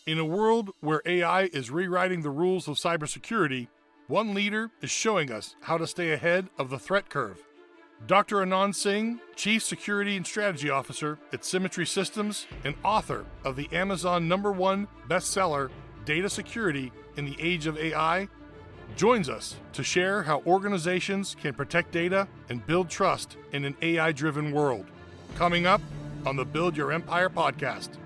In a world where AI is rewriting the rules of cybersecurity, one leader is showing us how to stay ahead of the threat curve. Dr. Anand Singh, Chief Security and Strategy Officer at Symmetry Systems and author of the Amazon #1 bestseller, Data Security in the Age of AI, joins us to share how organizations can protect data and build trust in an AI-driven world. Coming up on the Build Your Empire podcast.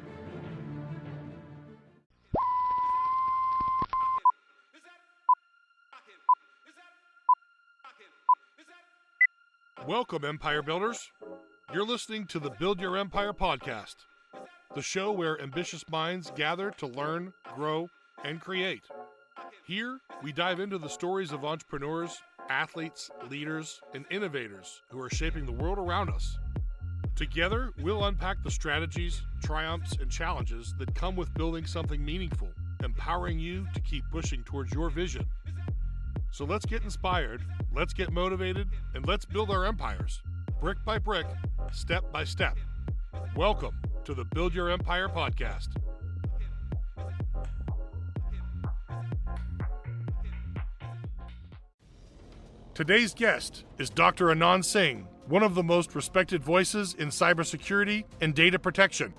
Welcome, Empire Builders. You're listening to the Build Your Empire podcast, the show where ambitious minds gather to learn, grow, and create. Here, we dive into the stories of entrepreneurs, athletes, leaders, and innovators who are shaping the world around us. Together, we'll unpack the strategies, triumphs, and challenges that come with building something meaningful, empowering you to keep pushing towards your vision. So let's get inspired, let's get motivated, and let's build our empires, brick by brick, step by step. Welcome to the Build Your Empire podcast. Today's guest is Dr. Anand Singh, one of the most respected voices in cybersecurity and data protection.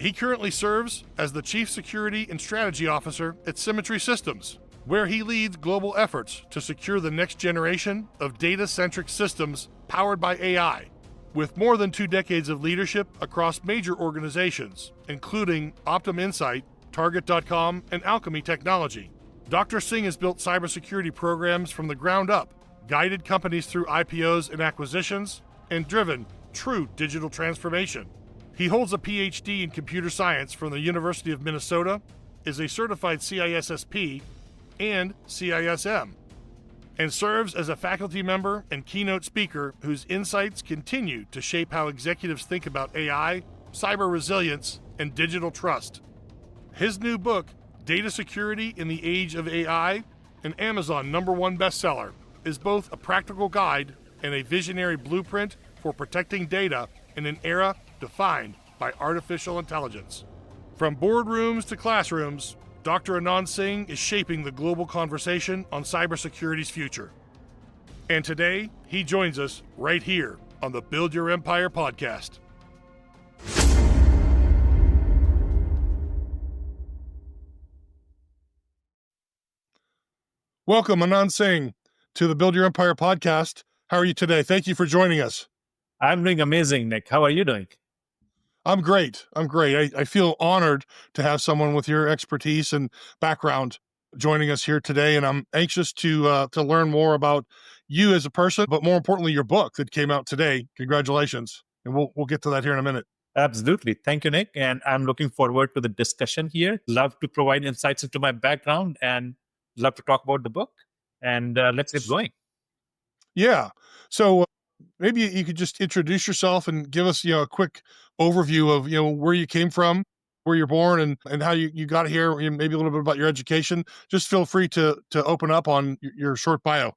He currently serves as the Chief Security and Strategy Officer at Symmetry Systems, where he leads global efforts to secure the next generation of data-centric systems powered by AI. With more than 2 decades of leadership across major organizations, including Optum Insight, Target.com, and Alchemy Technology, Dr. Singh has built cybersecurity programs from the ground up, guided companies through IPOs and acquisitions, and driven true digital transformation. He holds a PhD in computer science from the University of Minnesota, is a certified CISSP and CISM, and serves as a faculty member and keynote speaker whose insights continue to shape how executives think about AI, cyber resilience, and digital trust. His new book, Data Security in the Age of AI, an Amazon #1 bestseller, is both a practical guide and a visionary blueprint for protecting data in an era defined by artificial intelligence. From boardrooms to classrooms, Dr. Anand Singh is shaping the global conversation on cybersecurity's future. And today, he joins us right here on the Build Your Empire podcast. Welcome, Anand Singh, to the Build Your Empire podcast. How are you today? Thank you for joining us. I'm doing amazing, Nick. How are you doing? I'm great. I feel honored to have someone with your expertise and background joining us here today, and I'm anxious to learn more about you as a person, but more importantly, your book that came out today. Congratulations, and we'll get to that here in a minute. Absolutely. Thank you, Nick. And I'm looking forward to the discussion here. Love to provide insights into my background and love to talk about the book. And let's get going. Yeah. So maybe you could just introduce yourself and give us, a quick overview of, where you came from, where you're born, and how you got here, maybe a little bit about your education. Just feel free to open up on your short bio.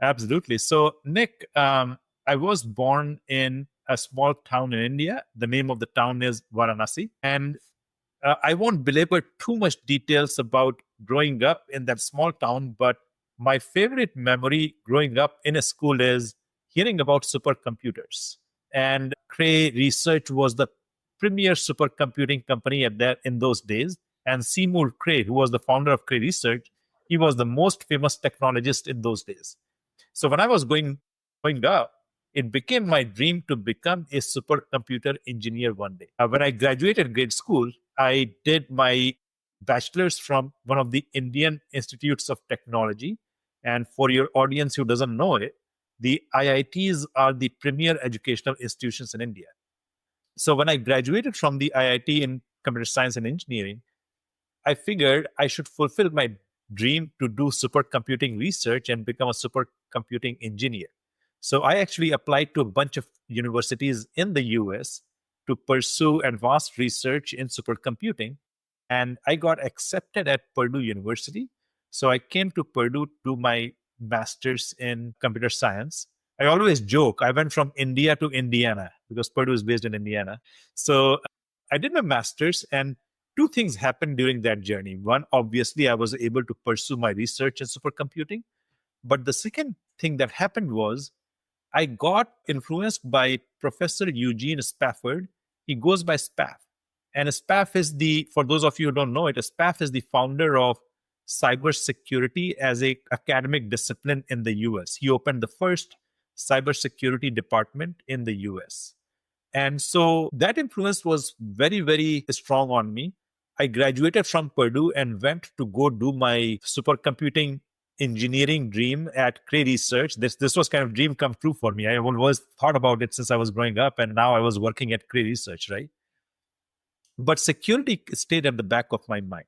Absolutely. So, Nick, I was born in a small town in India. The name of the town is Varanasi. And I won't belabor too much details about growing up in that small town, but my favorite memory growing up in a school is hearing about supercomputers. And Cray Research was the premier supercomputing company in those days. And Seymour Cray, who was the founder of Cray Research, he was the most famous technologist in those days. So when I was growing up, it became my dream to become a supercomputer engineer one day. When I graduated grade school, I did my bachelor's from one of the Indian Institutes of Technology. And for your audience who doesn't know it, the IITs are the premier educational institutions in India. So when I graduated from the IIT in computer science and engineering, I figured I should fulfill my dream to do supercomputing research and become a supercomputing engineer. So I actually applied to a bunch of universities in the US to pursue advanced research in supercomputing. And I got accepted at Purdue University. So I came to Purdue to do my master's in computer science. I always joke, I went from India to Indiana because Purdue is based in Indiana. So I did my master's, and two things happened during that journey. One, obviously, I was able to pursue my research in supercomputing. But the second thing that happened was I got influenced by Professor Eugene Spafford. He goes by Spaff. And Spaff is for those of you who don't know it, Spaff is the founder of cybersecurity as a academic discipline in the US. He opened the first cybersecurity department in the US. And so that influence was very, very strong on me. I graduated from Purdue and went to go do my supercomputing engineering dream at Cray Research. This was kind of dream come true for me. I always thought about it since I was growing up, and now I was working at Cray Research, right? But security stayed at the back of my mind.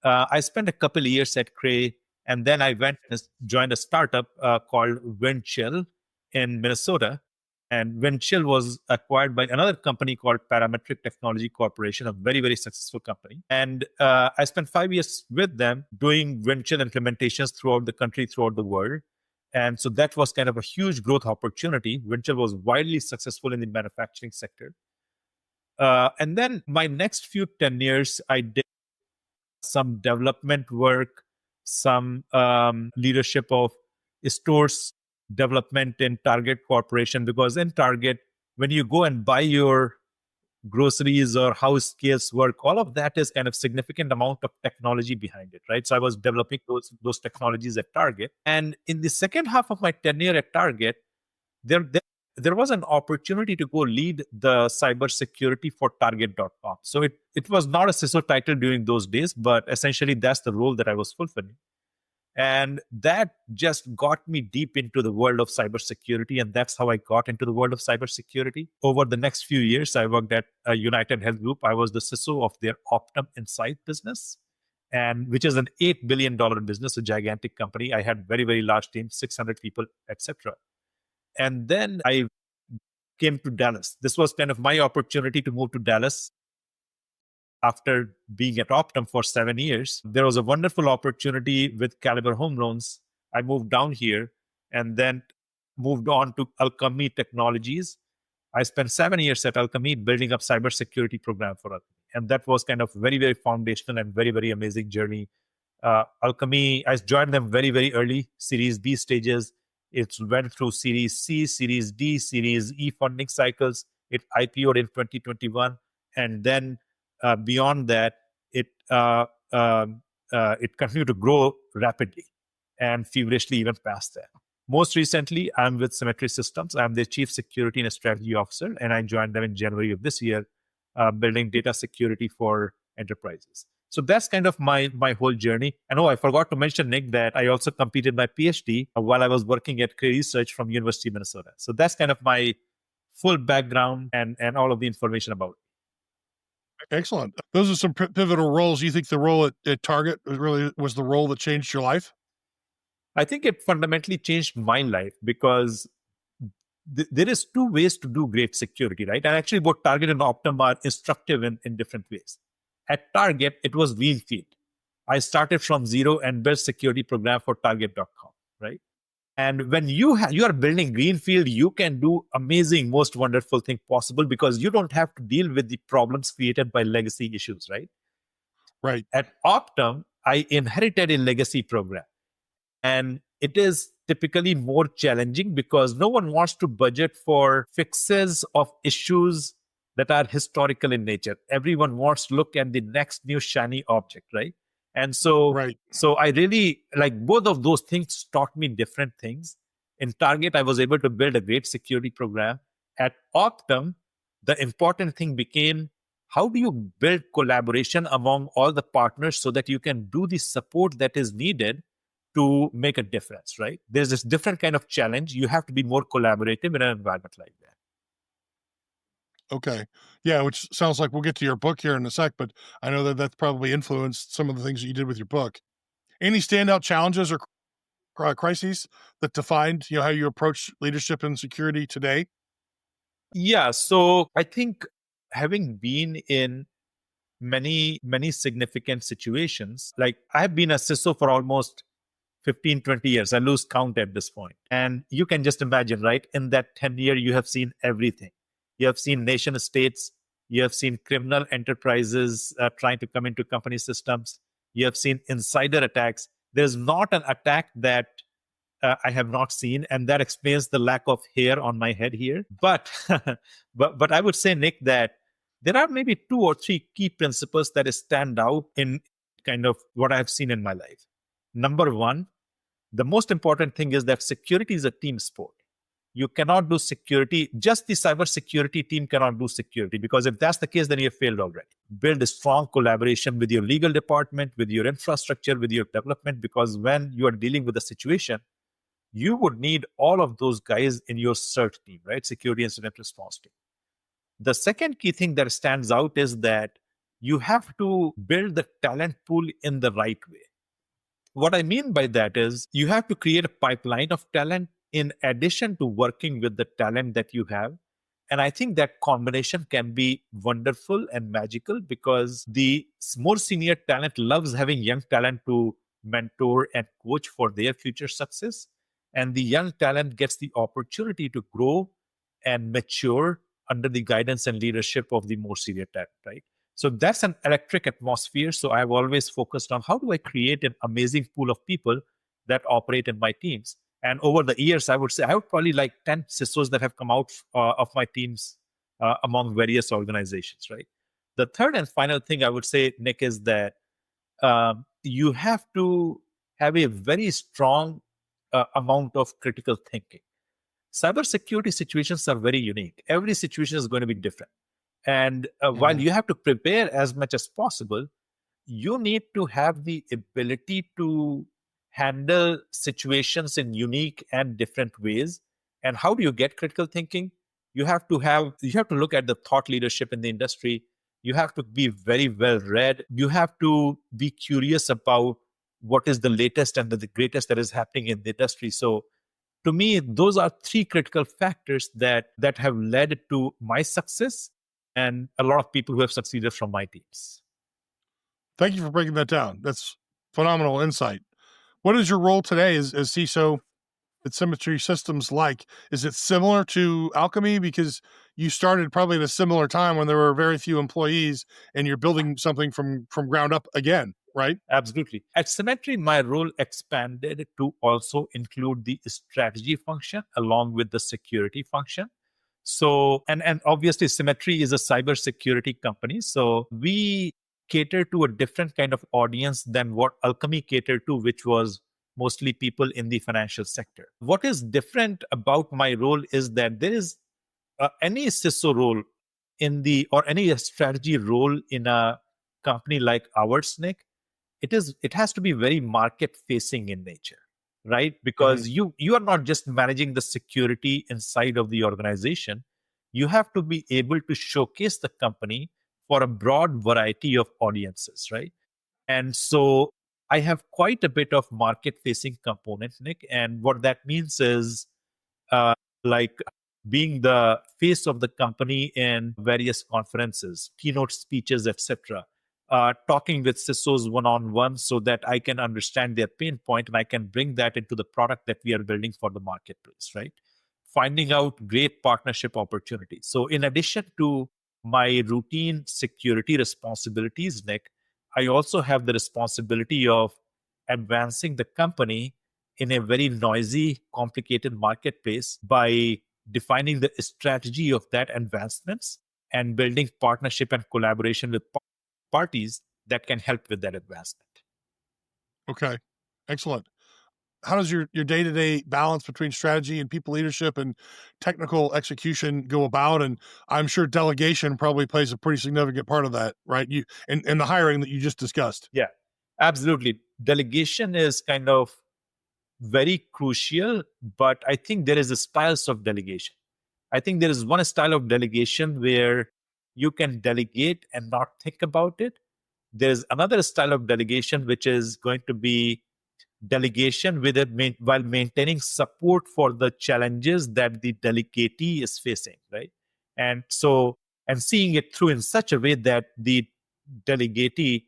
I spent a couple of years at Cray, and then I went and joined a startup called Windchill in Minnesota. And Windchill was acquired by another company called Parametric Technology Corporation, a very, very successful company. And I spent 5 years with them doing Windchill implementations throughout the country, throughout the world. And so that was kind of a huge growth opportunity. Windchill was widely successful in the manufacturing sector. And then my next few 10 years, I did some development work, some leadership of stores development in Target Corporation, because in Target, when you go and buy your groceries or house case work, all of that is kind of significant amount of technology behind it, right? So I was developing those technologies at Target. And in the second half of my tenure at Target, there was an opportunity to go lead the cybersecurity for Target.com. So it was not a CISO title during those days, but essentially that's the role that I was fulfilling. And that just got me deep into the world of cybersecurity. And that's how I got into the world of cybersecurity. Over the next few years, I worked at United Health Group. I was the CISO of their Optum Insight business, and which is an $8 billion business, a gigantic company. I had very, very large team, 600 people, etc. And then I came to Dallas. This was kind of my opportunity to move to Dallas after being at Optum for 7 years. There was a wonderful opportunity with Caliber Home Loans. I moved down here and then moved on to Alchemy Technologies. I spent 7 years at Alchemy building up cybersecurity program for Alchemy. And that was kind of very, very foundational and very, very amazing journey. Alchemy, I joined them very, very early, Series B stages. It went through Series C, Series D, Series E funding cycles. It IPO'd in 2021. And then beyond that, it continued to grow rapidly and feverishly even past that. Most recently, I'm with Symmetry Systems. I'm their Chief Security and Strategy Officer, and I joined them in January of this year, building data security for enterprises. So that's kind of my whole journey. And I forgot to mention, Nick, that I also completed my PhD while I was working at Cray Research from University of Minnesota. So that's kind of my full background and all of the information about it. Excellent. Those are some pivotal roles. You think the role at Target really was the role that changed your life? I think it fundamentally changed my life because there is two ways to do great security, right? And actually both Target and Optum are instructive in different ways. At Target, it was greenfield. I started from zero and built security program for Target.com, right? And when you are building greenfield, you can do amazing, most wonderful thing possible because you don't have to deal with the problems created by legacy issues, right? Right. At Optum, I inherited a legacy program. And it is typically more challenging because no one wants to budget for fixes of issues that are historical in nature. Everyone wants to look at the next new shiny object, right? And so, so I really like both of those things taught me different things. In Target, I was able to build a great security program. At Optum, the important thing became how do you build collaboration among all the partners so that you can do the support that is needed to make a difference, right? There's this different kind of challenge. You have to be more collaborative in an environment like that. Okay. Yeah, which sounds like we'll get to your book here in a sec, but I know that that's probably influenced some of the things that you did with your book. Any standout challenges or crises that defined, how you approach leadership and security today? Yeah, so I think having been in many, many significant situations, like I've been a CISO for almost 15, 20 years. I lose count at this point. And you can just imagine, right? In that 10 year, you have seen everything. You have seen nation states You have seen criminal enterprises trying to come into company systems. You have seen insider attacks. There's not an attack that I have not seen, and that explains the lack of hair on my head here. But but I would say, Nick, that there are maybe 2 or 3 key principles that stand out in kind of what I've seen in my life. Number one, the most important thing is that security is a team sport. You cannot do security, just the cybersecurity team cannot do security, because if that's the case, then you have failed already. Build a strong collaboration with your legal department, with your infrastructure, with your development, because when you are dealing with a situation, you would need all of those guys in your CERT team, right? Security Incident Response team. The second key thing that stands out is that you have to build the talent pool in the right way. What I mean by that is you have to create a pipeline of talent in addition to working with the talent that you have. And I think that combination can be wonderful and magical, because the more senior talent loves having young talent to mentor and coach for their future success. And the young talent gets the opportunity to grow and mature under the guidance and leadership of the more senior talent, right? So that's an electric atmosphere. So I've always focused on how do I create an amazing pool of people that operate in my teams. And over the years, I would say I would probably like 10 CISOs that have come out of my teams among various organizations, right? The third and final thing I would say, Nick, is that you have to have a very strong amount of critical thinking. Cybersecurity situations are very unique. Every situation is going to be different. And while you have to prepare as much as possible, you need to have the ability to handle situations in unique and different ways. And how do you get critical thinking? You have to look at the thought leadership in the industry. You have to be very well read. You have to be curious about what is the latest and the greatest that is happening in the industry. So to me, those are 3 critical factors that have led to my success and a lot of people who have succeeded from my teams. Thank you for breaking that down. That's phenomenal insight. What is your role today as CISO at Symmetry Systems like? Is it similar to Alchemy? Because you started probably at a similar time when there were very few employees and you're building something from ground up again, right? Absolutely. At Symmetry, my role expanded to also include the strategy function along with the security function. So, and obviously Symmetry is a cybersecurity company. So we cater to a different kind of audience than what Alchemy catered to, which was mostly people in the financial sector. What is different about my role is that there is any CISO role or any strategy role in a company like ours, Nick, it has to be very market facing in nature, right? Because you are not just managing the security inside of the organization. You have to be able to showcase the company for a broad variety of audiences, right? And so I have quite a bit of market facing component, Nick. And what that means is uh, like being the face of the company in various conferences, keynote speeches, etc. Talking with CISOs one-on-one so that I can understand their pain point and I can bring that into the product that we are building for the marketplace, right? Finding out great partnership opportunities. So in addition to my routine security responsibilities, Nick, I also have the responsibility of advancing the company in a very noisy, complicated marketplace by defining the strategy of that advancements and building partnership and collaboration with parties that can help with that advancement. Okay, excellent. How does your day-to-day balance between strategy and people leadership and technical execution go about? And I'm sure delegation probably plays a pretty significant part of that, right? You and the hiring that you just discussed. Yeah, absolutely. Delegation is kind of very crucial, but I think there is a styles of delegation. I think there is one style of delegation where you can delegate and not think about it. There's another style of delegation which is going to be delegation with it while maintaining support for the challenges that the delegatee is facing, right? And so, and seeing it through in such a way that the delegatee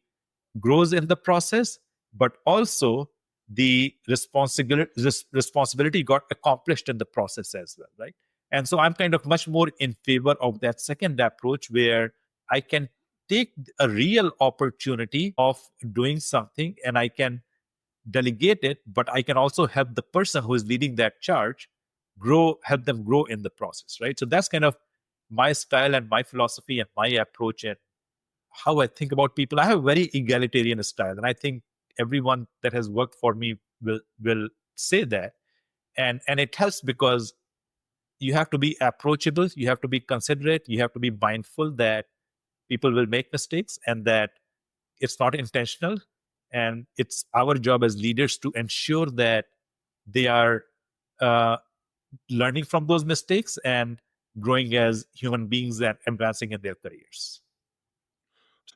grows in the process, but also the responsibility got accomplished in the process as well, right? And so I'm kind of much more in favor of that second approach where I can take a real opportunity of doing something and I can delegate it, but I can also help the person who is leading that charge help them grow in the process, right? So that's kind of my style and my philosophy and my approach and how I think about people. I have a very egalitarian style, and I think everyone that has worked for me will say that. And it helps because you have to be approachable, you have to be considerate, you have to be mindful that people will make mistakes and that it's not intentional. And it's our job as leaders to ensure that they are uh, learning from those mistakes and growing as human beings and advancing in their careers.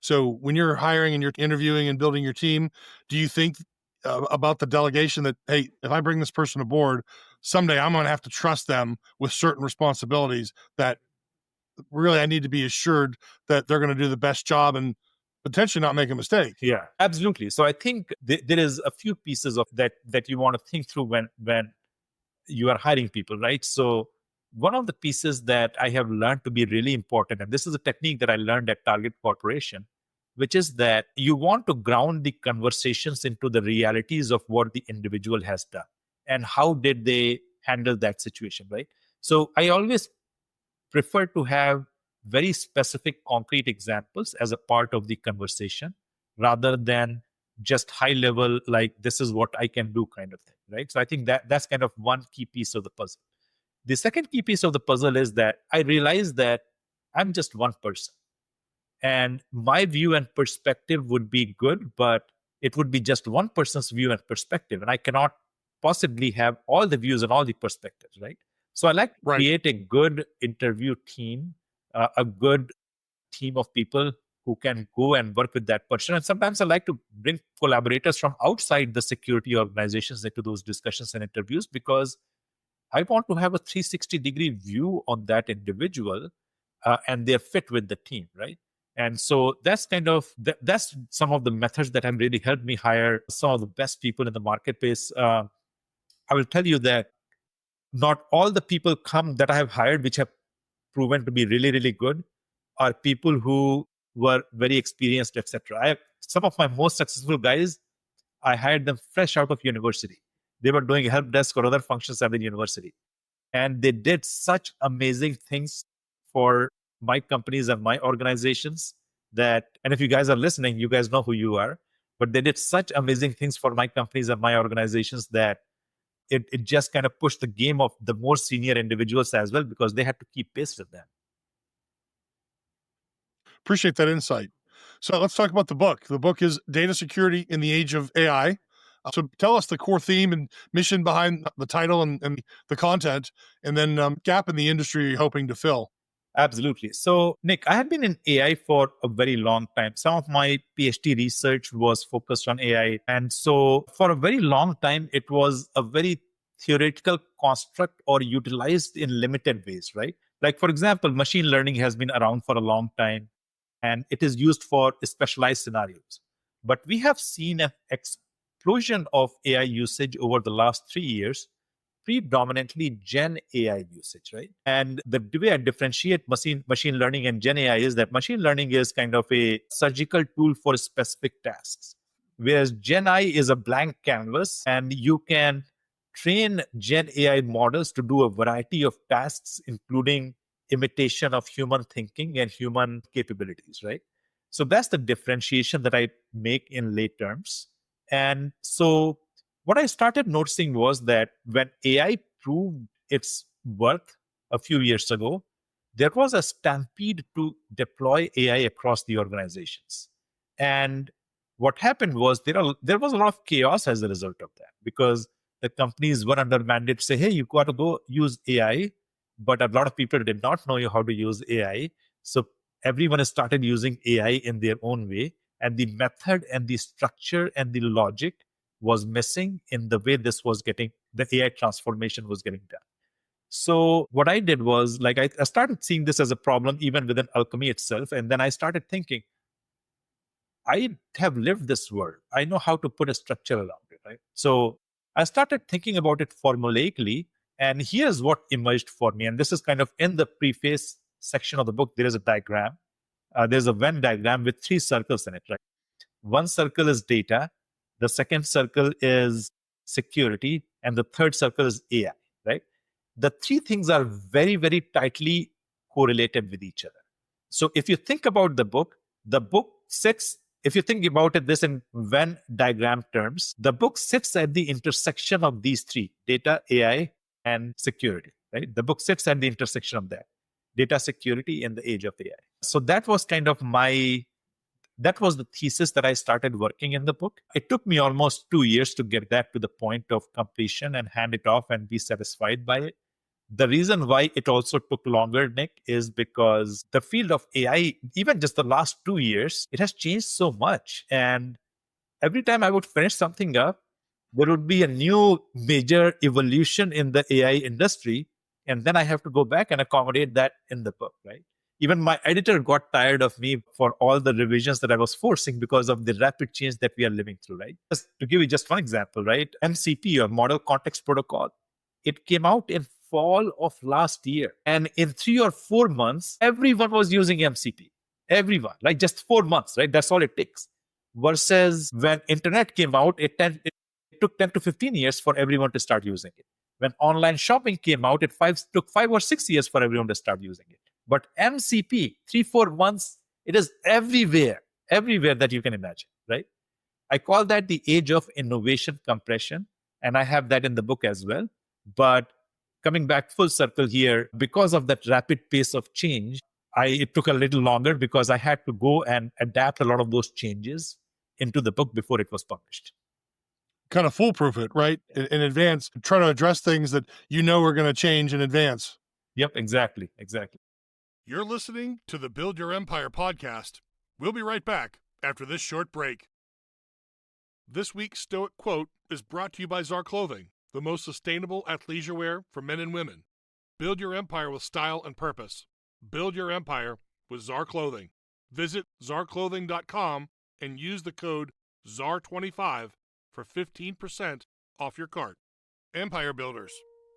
So when you're hiring and you're interviewing and building your team, do you think about the delegation that, hey, if I bring this person aboard, someday I'm going to have to trust them with certain responsibilities that really I need to be assured that they're going to do the best job and potentially not make a mistake? Yeah, absolutely. So I think there is a few pieces of that you want to think through when you are hiring people, right? So one of the pieces that I have learned to be really important, and this is a technique that I learned at Target Corporation, which is that you want to ground the conversations into the realities of what the individual has done and how did they handle that situation, right? So I always prefer to have very specific concrete examples as a part of the conversation rather than just high level, like this is what I can do kind of thing, right? So I think that's kind of one key piece of the puzzle. The second key piece of the puzzle is that I realize that I'm just one person and my view and perspective would be good, but it would be just one person's view and perspective, and I cannot possibly have all the views and all the perspectives, right? So I like to Right. create a good interview team, a good team of people who can go and work with that person. And sometimes I like to bring collaborators from outside the security organizations into those discussions and interviews because I want to have a 360-degree view on that individual and their fit with the team, right? And so that's kind of that's some of the methods that have really helped me hire some of the best people in the marketplace. I will tell you that not all the people come that I have hired, which have proven to be really, really good, are people who were very experienced, etc. Some of my most successful guys, I hired them fresh out of university. They were doing help desk or other functions at the university, and they did such amazing things for my companies and my organizations that, and if you guys are listening, you guys know who you are, but they did such amazing things for my companies and my organizations that it just kind of pushed the game of the more senior individuals as well because they had to keep pace with them. Appreciate that insight. So let's talk about the book. The book is Data Security in the Age of AI. So tell us the core theme and mission behind the title and the content, and then gap in the industry you're hoping to fill. Absolutely. So, Nick, I have been in AI for a very long time. Some of my PhD research was focused on AI. And so, for a very long time, it was a very theoretical construct or utilized in limited ways, right? Like, for example, machine learning has been around for a long time and it is used for specialized scenarios. But we have seen an explosion of AI usage over the last 3 years, predominantly Gen AI usage, right? And the way I differentiate machine learning and Gen AI is that machine learning is kind of a surgical tool for specific tasks, whereas Gen AI is a blank canvas, and you can train Gen AI models to do a variety of tasks, including imitation of human thinking and human capabilities, right? So that's the differentiation that I make in lay terms. And so what I started noticing was that when AI proved its worth a few years ago, there was a stampede to deploy AI across the organizations. And what happened was there was a lot of chaos as a result of that because the companies were under mandate to say, hey, you got to go use AI. But a lot of people did not know how to use AI. So everyone has started using AI in their own way. And the method and the structure and the logic was missing in the way the AI transformation was getting done. So what I did was like I started seeing this as a problem even within Alchemy itself. And then I started thinking, I have lived this world. I know how to put a structure around it, right? So I started thinking about it formulaically. And here's what emerged for me. And this is kind of in the preface section of the book. There is a diagram. there's a Venn diagram with 3 circles in it, right? One circle is data, the second circle is security, and the third circle is AI, right? The 3 things are very, very tightly correlated with each other. So if you think about the book sits, if you think about it this in Venn diagram terms, the book sits at the intersection of these 3, data, AI, and security, right? The book sits at the intersection of that, data, security in the age of AI. So that was kind of that was the thesis that I started working in the book. It took me almost 2 years to get that to the point of completion and hand it off and be satisfied by it. The reason why it also took longer, Nick, is because the field of AI, even just the last 2 years, it has changed so much. And every time I would finish something up, there would be a new major evolution in the AI industry. And then I have to go back and accommodate that in the book, right? Even my editor got tired of me for all the revisions that I was forcing because of the rapid change that we are living through, right? Just to give you just one example, right? MCP, or Model Context Protocol, it came out in fall of last year. And in 3 or 4 months, everyone was using MCP. Everyone, like just 4 months, right? That's all it takes. Versus when internet came out, it took 10 to 15 years for everyone to start using it. When online shopping came out, it took 5 or 6 years for everyone to start using it. But MCP, 3-4 months, it is everywhere that you can imagine, right? I call that the age of innovation compression, and I have that in the book as well. But coming back full circle here, because of that rapid pace of change, it took a little longer because I had to go and adapt a lot of those changes into the book before it was published. Kind of foolproof it, right? In advance, try to address things that you know are going to change in advance. Yep, exactly. You're listening to the Build Your Empire podcast. We'll be right back after this short break. This week's Stoic Quote is brought to you by Czar Clothing, the most sustainable athleisure wear for men and women. Build your empire with style and purpose. Build your empire with Czar Clothing. Visit czarclothing.com and use the code ZAR25 for 15% off your cart. Empire Builders,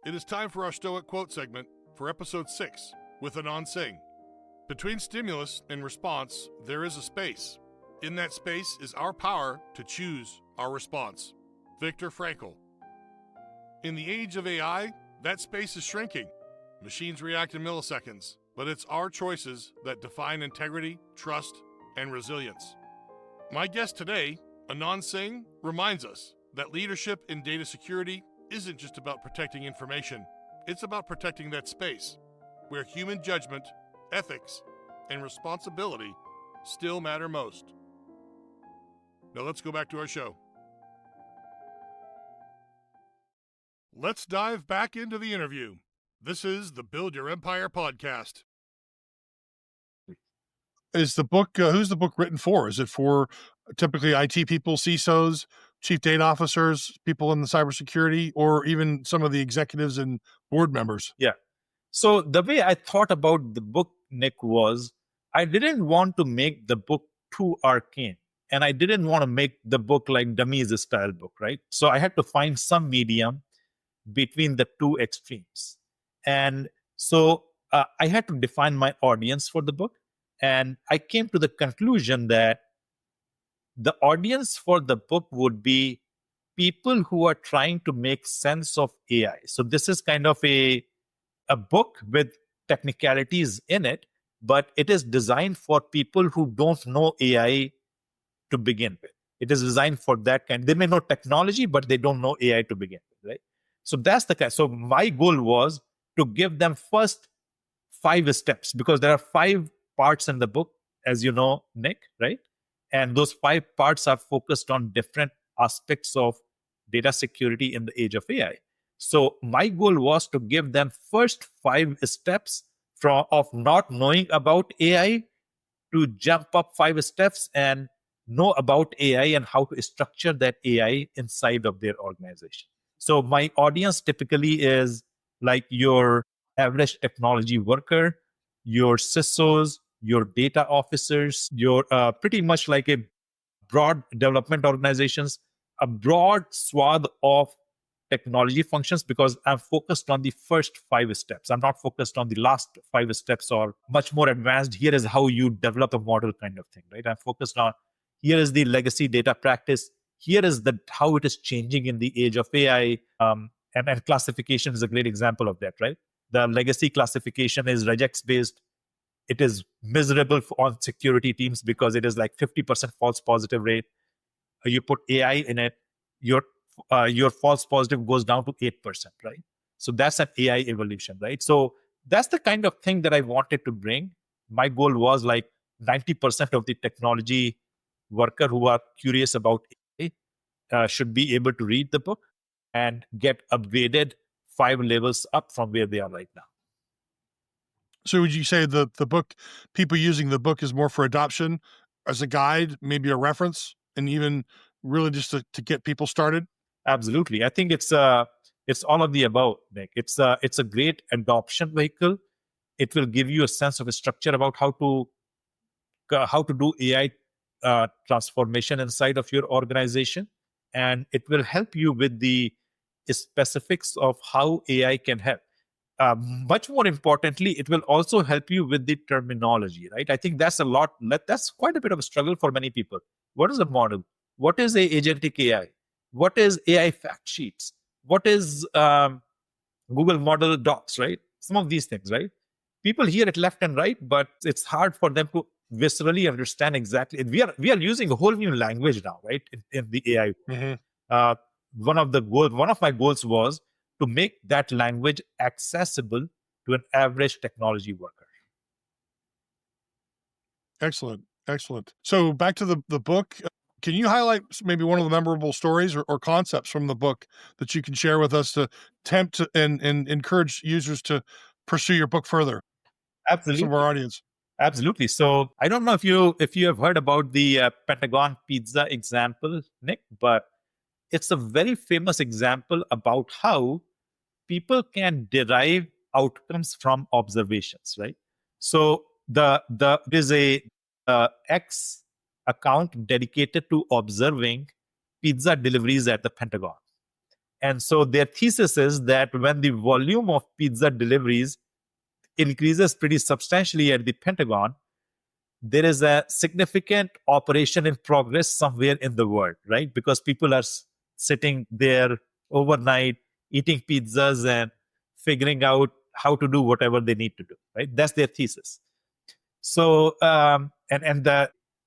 it is time for our Stoic Quote segment for episode 6 with Anand Singh. Between stimulus and response, there is a space. In that space is our power to choose our response. Viktor Frankl. In the age of AI, that space is shrinking. Machines react in milliseconds, but it's our choices that define integrity, trust, and resilience. My guest today, Anand Singh, reminds us that leadership in data security isn't just about protecting information. It's about protecting that space where human judgment, ethics, and responsibility still matter most. Now let's go back to our show. Let's dive back into the interview. This is the Build Your Empire podcast. Is the book, who's the book written for? Is it for typically IT people, CISOs, chief data officers, people in the cybersecurity, or even some of the executives and board members? Yeah. So the way I thought about the book, Nick, was I didn't want to make the book too arcane. And I didn't want to make the book like dummies style book, right? So I had to find some medium between the two extremes. And so I had to define my audience for the book. And I came to the conclusion that the audience for the book would be people who are trying to make sense of AI. So this is kind of a book with technicalities in it, but it is designed for people who don't know AI to begin with. It is designed for that kind. They may know technology, but they don't know AI to begin with, right? So that's the kind. So my goal was to give them first 5 steps, because there are 5 parts in the book, as you know, Nick, right? And those 5 parts are focused on different aspects of data security in the age of AI. So my goal was to give them first 5 steps of not knowing about AI to jump up 5 steps and know about AI and how to structure that AI inside of their organization. So my audience typically is like your average technology worker, your CISOs, your data officers, your pretty much like a broad development organizations, a broad swath of technology functions because I'm focused on the first 5 steps. I'm not focused on the last 5 steps or much more advanced. Here is how you develop a model kind of thing, right? I'm focused on here is the legacy data practice. Here is the how it is changing in the age of AI. And classification is a great example of that, right? The legacy classification is regex based. It is miserable on security teams because it is like 50% false positive rate. You put AI in it, your false positive goes down to 8%, right? So that's an AI evolution, right? So that's the kind of thing that I wanted to bring. My goal was like 90% of the technology worker who are curious about AI should be able to read the book and get upgraded 5 levels up from where they are right now. So would you say the book, people using the book is more for adoption as a guide, maybe a reference, and even really just to get people started? Absolutely. I think it's all of the above, Nick. It's a great adoption vehicle. It will give you a sense of a structure about how to do AI transformation inside of your organization, and it will help you with the specifics of how AI can help. Much more importantly, it will also help you with the terminology, right? I think that's quite a bit of a struggle for many people. What is a model? What is a agentic AI? What is AI fact sheets? What is Google Model Docs, right? Some of these things, right? People hear it left and right, but it's hard for them to viscerally understand exactly. We are using a whole new language now, right? In the AI. Mm-hmm. Uh, one of my goals was to make that language accessible to an average technology worker. Excellent. Excellent. So back to the book. Can you highlight maybe one of the memorable stories or concepts from the book that you can share with us to tempt and encourage users to pursue your book further? Absolutely. Some of our audience. Absolutely. So I don't know if you have heard about the Pentagon pizza example, Nick, but it's a very famous example about how people can derive outcomes from observations, right? So there's a X account dedicated to observing pizza deliveries at the Pentagon. And so their thesis is that when the volume of pizza deliveries increases pretty substantially at the Pentagon, there is a significant operation in progress somewhere in the world, right? Because people are sitting there overnight, eating pizzas and figuring out how to do whatever they need to do, right? That's their thesis. So,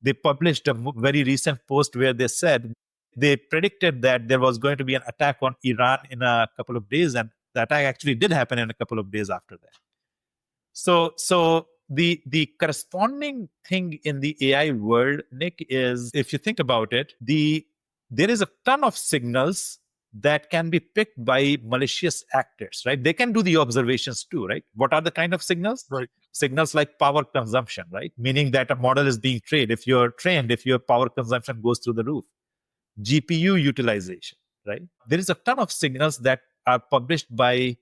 they published a very recent post where they said they predicted that there was going to be an attack on Iran in a couple of days, and the attack actually did happen in a couple of days after that. So the corresponding thing in the AI world, Nick, is if you think about it, there is a ton of signals that can be picked by malicious actors, right? They can do the observations too, right? What are the kind of signals? Right. Signals like power consumption, right? Meaning that a model is being trained. If you're trained, if your power consumption goes through the roof. GPU utilization, right? There is a ton of signals that are published by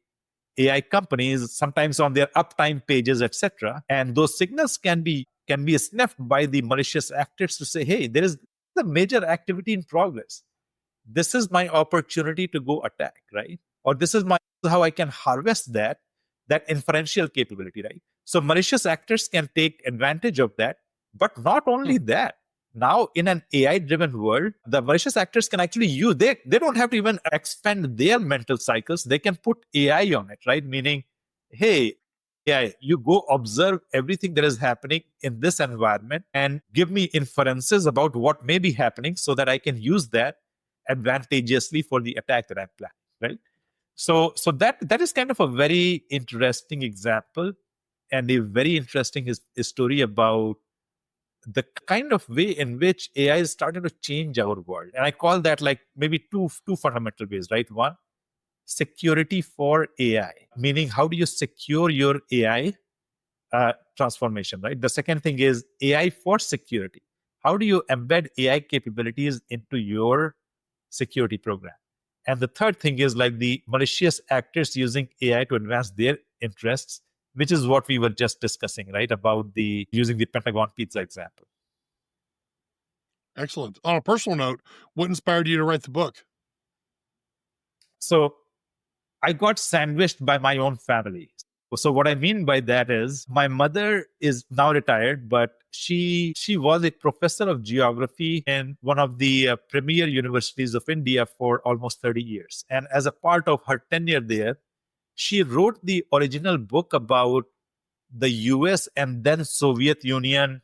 AI companies, sometimes on their uptime pages, etc. And those signals can be sniffed by the malicious actors to say, hey, there is a major activity in progress. This is my opportunity to go attack, right? Or this is how I can harvest that inferential capability, right? So malicious actors can take advantage of that, but not only that. Now, in an AI-driven world, the malicious actors can actually use, they don't have to even expend their mental cycles. They can put AI on it, right? Meaning, hey, AI, you go observe everything that is happening in this environment and give me inferences about what may be happening so that I can use that advantageously for the attack that I'm planning, right? So that is kind of a very interesting example and a very interesting story about the kind of way in which AI is starting to change our world. And I call that like maybe two fundamental ways, right? One, security for AI, meaning how do you secure your AI transformation, right? The second thing is AI for security. How do you embed AI capabilities into your security program? And the third thing is like the malicious actors using AI to advance their interests, which is what we were just discussing, right? About the using the Pentagon pizza example. Excellent. On a personal note, what inspired you to write the book? So I got sandwiched by my own family. So what I mean by that is my mother is now retired, but she was a professor of geography in one of the premier universities of India for almost 30 years. And as a part of her tenure there, she wrote the original book about the US and then Soviet Union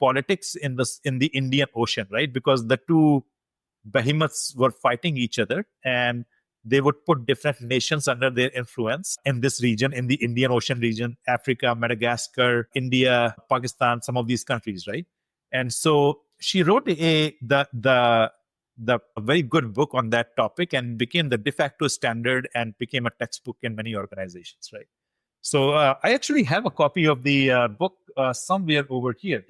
politics in the Indian Ocean, right? Because the two behemoths were fighting each other, and they would put different nations under their influence in this region, in the Indian Ocean region, Africa, Madagascar, India, Pakistan, some of these countries, right? And so she wrote the very good book on that topic and became the de facto standard and became a textbook in many organizations, right? So I actually have a copy of the book somewhere over here.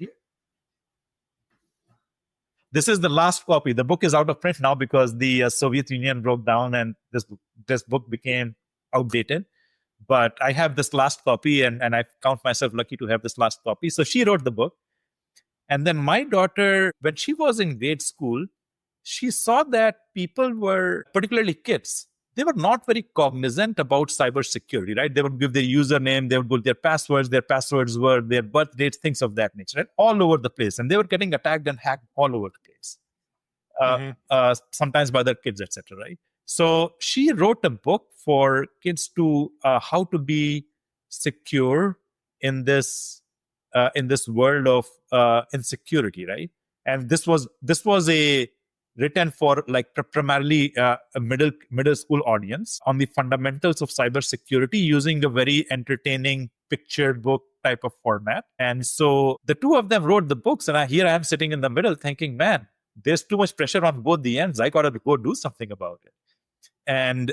This is the last copy. The book is out of print now because the Soviet Union broke down and this book became outdated. But I have this last copy, and I count myself lucky to have this last copy. So she wrote the book. And then my daughter, when she was in grade school, she saw that people were, particularly kids, they were not very cognizant about cybersecurity, right? They would give their username, they would put their passwords were their birth dates, things of that nature, right? All over the place. And they were getting attacked and hacked all over the place. Sometimes by other kids, etc., right? So she wrote a book for kids to how to be secure in this world of insecurity, right? And this was a written for like primarily a middle school audience on the fundamentals of cybersecurity using a very entertaining picture book type of format. And so the two of them wrote the books, and here I am sitting in the middle thinking, man, there's too much pressure on both the ends. I got to go do something about it. And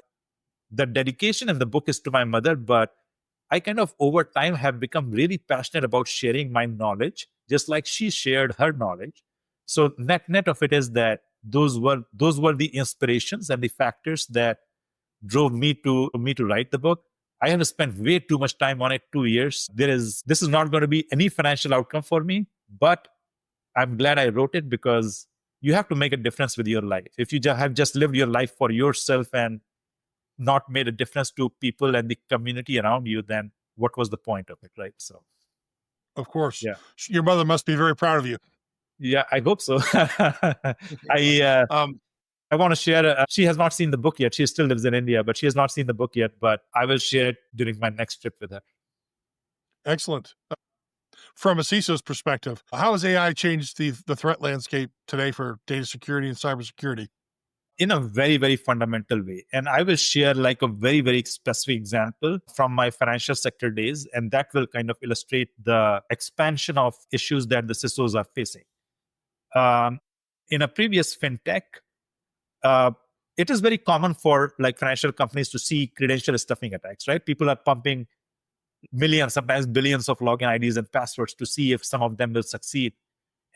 the dedication in the book is to my mother, but I kind of over time have become really passionate about sharing my knowledge, just like she shared her knowledge. So net of it is that those were the inspirations and the factors that drove me to write the book. I have spent way too much time on it, 2 years. This is not going to be any financial outcome for me, but I'm glad I wrote it because you have to make a difference with your life. If you have just lived your life for yourself and not made a difference to people and the community around you, then what was the point of it, right? So, of course, yeah, your mother must be very proud of you. Yeah, I hope so. I want to share. She has not seen the book yet. She still lives in India, but she has not seen the book yet. But I will share it during my next trip with her. Excellent. From a CISO's perspective, how has AI changed the threat landscape today for data security and cybersecurity? In a very, very fundamental way. And I will share like a very, very specific example from my financial sector days. And that will kind of illustrate the expansion of issues that the CISOs are facing. In a previous fintech, it is very common for like financial companies to see credential stuffing attacks, right? People are pumping millions, sometimes billions of login IDs and passwords to see if some of them will succeed.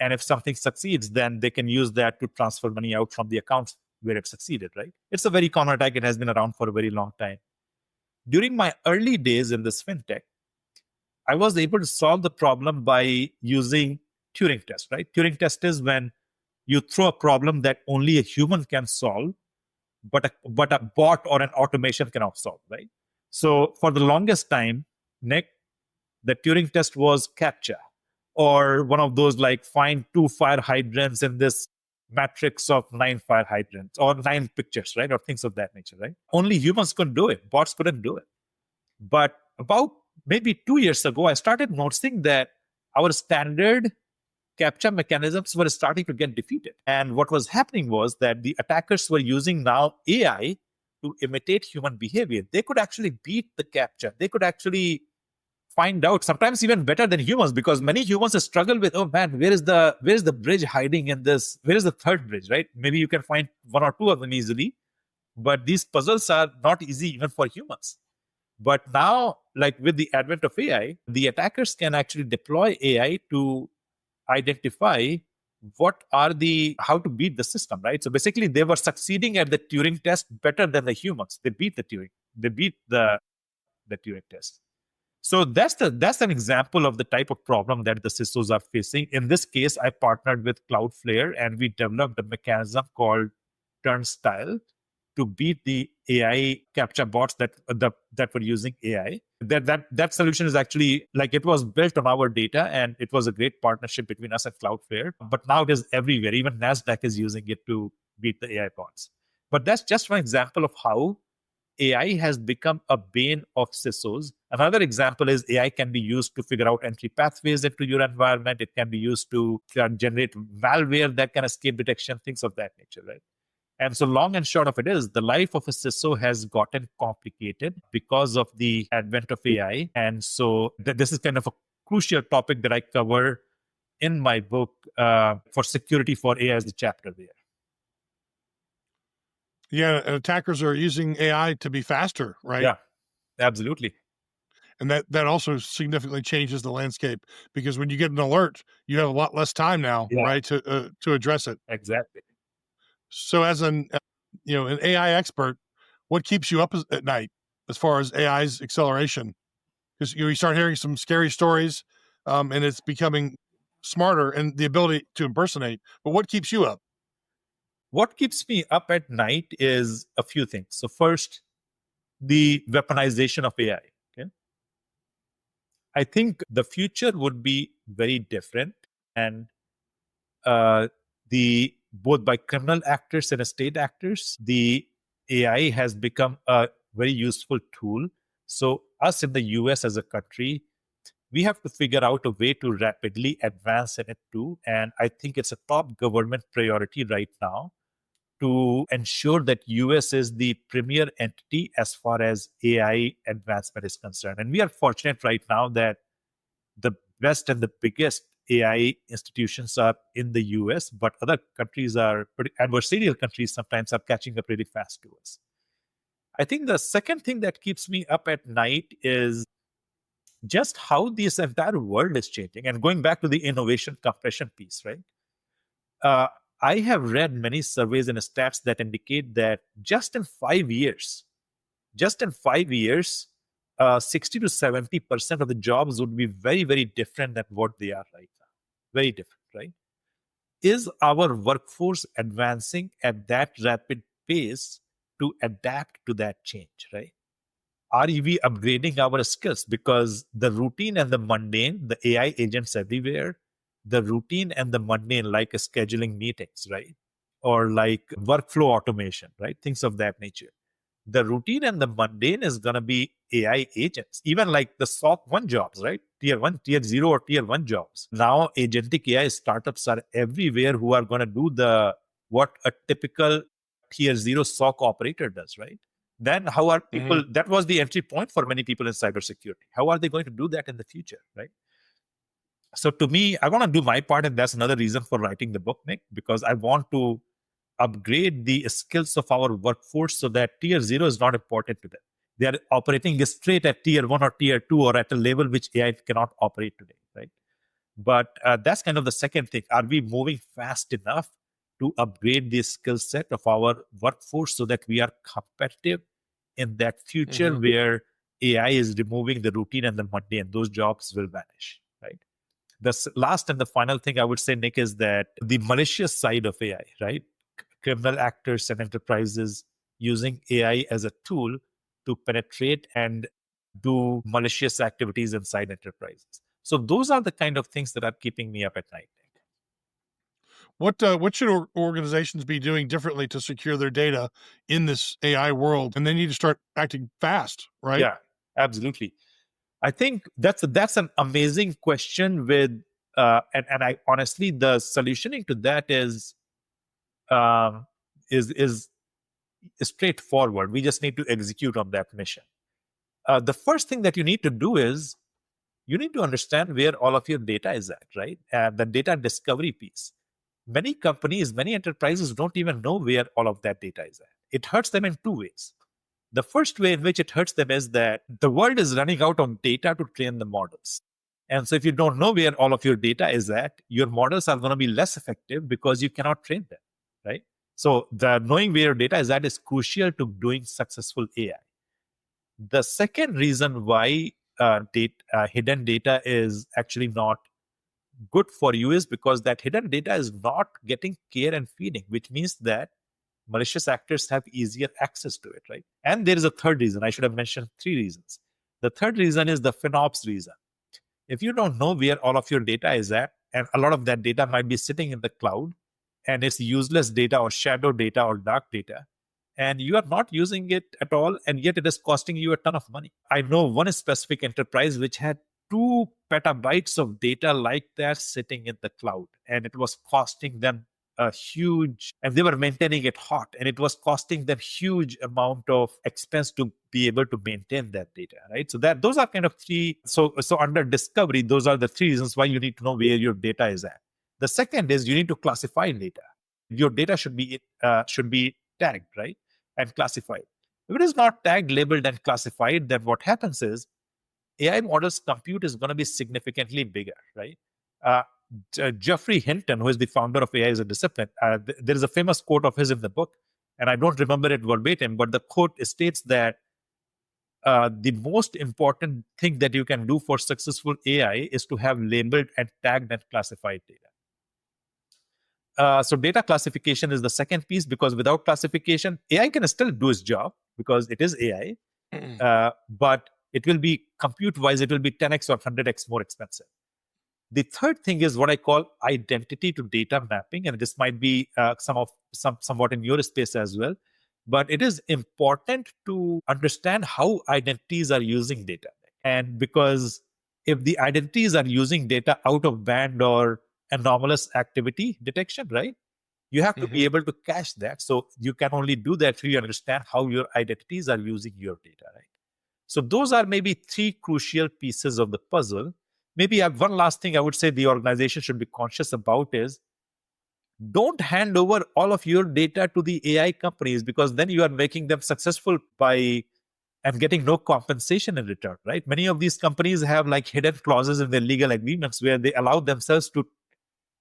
And if something succeeds, then they can use that to transfer money out from the accounts where it succeeded, right? It's a very common attack. It has been around for a very long time. During my early days in this fintech, I was able to solve the problem by using Turing test, right? Turing test is when you throw a problem that only a human can solve, but a bot or an automation cannot solve, right? So for the longest time, Nick, the Turing test was CAPTCHA, or one of those like find 2 fire hydrants in this matrix of 9 fire hydrants or 9 pictures, right? Or things of that nature, right? Only humans could do it. Bots couldn't do it. But about maybe 2 years ago, I started noticing that our standard CAPTCHA mechanisms were starting to get defeated. And what was happening was that the attackers were using now AI to imitate human behavior. They could actually beat the CAPTCHA. They could actually find out, sometimes even better than humans, because many humans struggle with, oh man, where is the bridge hiding in this? Where is the third bridge, right? Maybe you can find 1 or 2 of them easily, but these puzzles are not easy even for humans. But now, like with the advent of AI, the attackers can actually deploy AI to identify how to beat the system, right? So basically, they were succeeding at the Turing test better than the humans. They beat the Turing test. So that's an example of the type of problem that the CISOs are facing. In this case, I partnered with Cloudflare and we developed a mechanism called turnstile, to beat the AI captcha bots that were using AI. That solution is actually like it was built on our data, and it was a great partnership between us and Cloudflare. But now it is everywhere. Even Nasdaq is using it to beat the AI bots. But that's just one example of how AI has become a bane of CISOs. Another example is AI can be used to figure out entry pathways into your environment. It can be used to generate malware that can escape detection, things of that nature, right? And so, long and short of it is, the life of a CISO has gotten complicated because of the advent of AI. And so, this is kind of a crucial topic that I cover in my book for security for AI as the chapter there. Yeah, and attackers are using AI to be faster, right? Yeah, absolutely. And that also significantly changes the landscape, because when you get an alert, you have a lot less time now, right, to address it. Exactly. So, as an AI expert, what keeps you up at night as far as AI's acceleration? Because you start hearing some scary stories, and it's becoming smarter and the ability to impersonate. But what keeps you up? What keeps me up at night is a few things. So, first, the weaponization of AI. Okay. I think the future would be very different, and uh, the both by criminal actors and state actors, the AI has become a very useful tool. So, us in the US as a country, we have to figure out a way to rapidly advance in it too. And I think it's a top government priority right now to ensure that US is the premier entity as far as AI advancement is concerned. And we are fortunate right now that the best and the biggest AI institutions are in the US, but other countries are pretty adversarial countries sometimes are catching up really fast to us. I think the second thing that keeps me up at night is just how this entire world is changing. And going back to the innovation compression piece, right? Uh, I have read many surveys and stats that indicate that just in 5 years, 60 to 70% of the jobs would be very, very different than what they are right now. Very different, right? Is our workforce advancing at that rapid pace to adapt to that change, right? Are we upgrading our skills? Because the routine and the mundane, the AI agents everywhere, the routine and the mundane, like scheduling meetings, right? Or like workflow automation, right? Things of that nature. The routine and the mundane is going to be AI agents, even like the SOC 1 jobs, right? Tier 1, Tier 0, or Tier 1 jobs. Now, agentic AI startups are everywhere who are going to do what a typical Tier 0 SOC operator does, right? Then how are people, that was the entry point for many people in cybersecurity. How are they going to do that in the future, right? So to me, I want to do my part, and that's another reason for writing the book, Nick, because I want to upgrade the skills of our workforce so that Tier 0 is not important to them. They are operating straight at Tier 1 or Tier 2 or at a level which AI cannot operate today, right? But that's kind of the second thing. Are we moving fast enough to upgrade the skill set of our workforce so that we are competitive in that future where AI is removing the routine and the mundane? Those jobs will vanish, right? The last and the final thing I would say, Nick, is that the malicious side of AI, right? Criminal actors and enterprises using AI as a tool to penetrate and do malicious activities inside enterprises. So those are the kind of things that are keeping me up at night. What should organizations be doing differently to secure their data in this AI world? And they need to start acting fast, right? Yeah, absolutely. I think that's an amazing question. And I honestly, the solutioning to that um, is straightforward. We just need to execute on that mission. The first thing that you need to do is you need to understand where all of your data is at, right? The data discovery piece. Many companies, many enterprises don't even know where all of that data is at. It hurts them in two ways. The first way in which it hurts them is that the world is running out of data to train the models. And so if you don't know where all of your data is at, your models are going to be less effective because you cannot train them, right? So the knowing where your data is at is crucial to doing successful AI. The second reason why hidden data is actually not good for you is because that hidden data is not getting care and feeding, which means that malicious actors have easier access to it, right? And there is a third reason. I should have mentioned three reasons. The third reason is the FinOps reason. If you don't know where all of your data is at, and a lot of that data might be sitting in the cloud, and it's useless data or shadow data or dark data, and you are not using it at all, and yet it is costing you a ton of money. I know one specific enterprise which had 2 petabytes of data like that sitting in the cloud, and it was costing them a huge, and they were maintaining it hot, and it was costing them huge amount of expense to be able to maintain that data, right? So that those are kind of three. So under discovery, those are the three reasons why you need to know where your data is at. The second is you need to classify data. Your data should be tagged, right, and classified. If it is not tagged, labeled, and classified, then what happens is AI models compute is going to be significantly bigger, right? Geoffrey Hinton, who is the founder of AI as a discipline, there is a famous quote of his in the book, and I don't remember it verbatim, but the quote states that the most important thing that you can do for successful AI is to have labeled and tagged and classified data. So data classification is the second piece, because without classification, AI can still do its job because it is AI, but it will be compute-wise, it will be 10x or 100x more expensive. The third thing is what I call identity to data mapping, and this might be somewhat in your space as well. But it is important to understand how identities are using data, and because if the identities are using data out of band or anomalous activity detection, right, you have to be able to cache that. So you can only do that if you understand how your identities are using your data, right? So those are maybe three crucial pieces of the puzzle. Maybe one last thing I would say the organization should be conscious about is don't hand over all of your data to the AI companies, because then you are making them successful by and getting no compensation in return, right? Many of these companies have like hidden clauses in their legal agreements where they allow themselves to,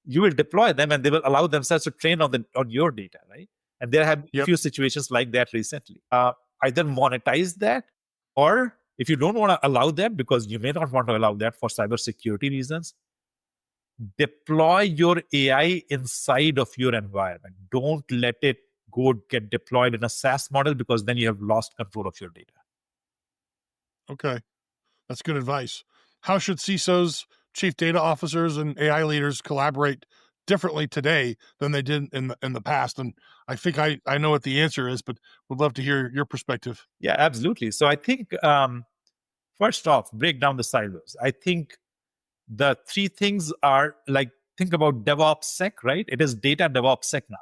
you will deploy them and they will allow themselves to train on your data, right? And there have been a few situations like that recently. Either monetize that, or if you don't want to allow that, because you may not want to allow that for cybersecurity reasons, deploy your AI inside of your environment. Don't let it go get deployed in a SaaS model, because then you have lost control of your data. Okay, that's good advice. How should CISOs, chief data officers, and AI leaders collaborate differently today than they did in the past? And I think I know what the answer is, but would love to hear your perspective. Yeah, absolutely. So I think first off, break down the silos. I think the three things are like, think about DevOps Sec, right? It is data DevOps Sec now.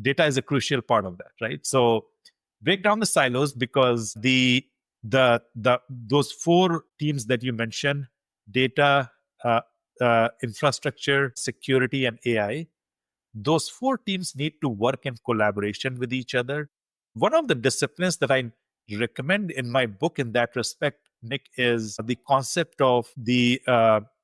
Data is a crucial part of that, right? So break down the silos, because those four teams that you mentioned, data, infrastructure, security, and AI, those four teams need to work in collaboration with each other. One of the disciplines that I recommend in my book in that respect, Nick, is the concept of the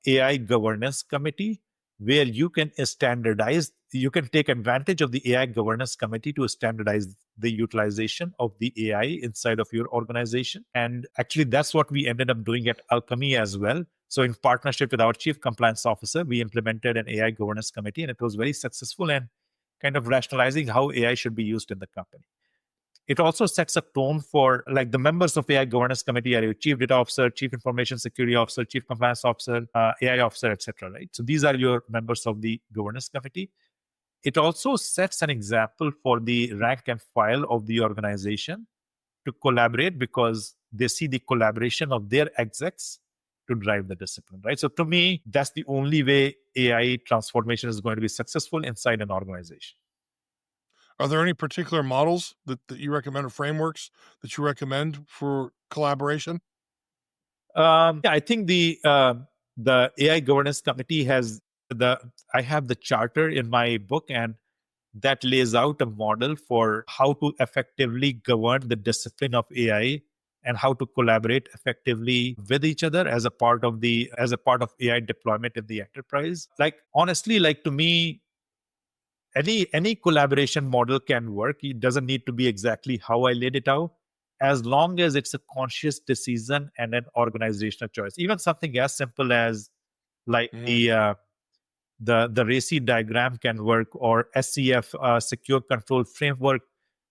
AI governance committee, where you can take advantage of the AI governance committee to standardize the utilization of the AI inside of your organization. And actually, that's what we ended up doing at Alchemy as well. So in partnership with our chief compliance officer, we implemented an AI governance committee, and it was very successful and kind of rationalizing how AI should be used in the company. It also sets a tone for, like, the members of AI governance committee are your chief data officer, chief information security officer, chief compliance officer, AI officer, etc. Right? So these are your members of the governance committee. It also sets an example for the rank and file of the organization to collaborate, because they see the collaboration of their execs to drive the discipline, right? So to me, that's the only way AI transformation is going to be successful inside an organization. Are there any particular models that you recommend, or frameworks that you recommend for collaboration? Yeah, I think the AI governance committee has I have the charter in my book, and that lays out a model for how to effectively govern the discipline of AI and how to collaborate effectively with each other as a part of AI deployment in the enterprise. Like, honestly, like, to me, any collaboration model can work. It doesn't need to be exactly how I laid it out, as long as it's a conscious decision and an organizational choice. Even something as simple as like the RACI diagram can work, or SCF, secure control framework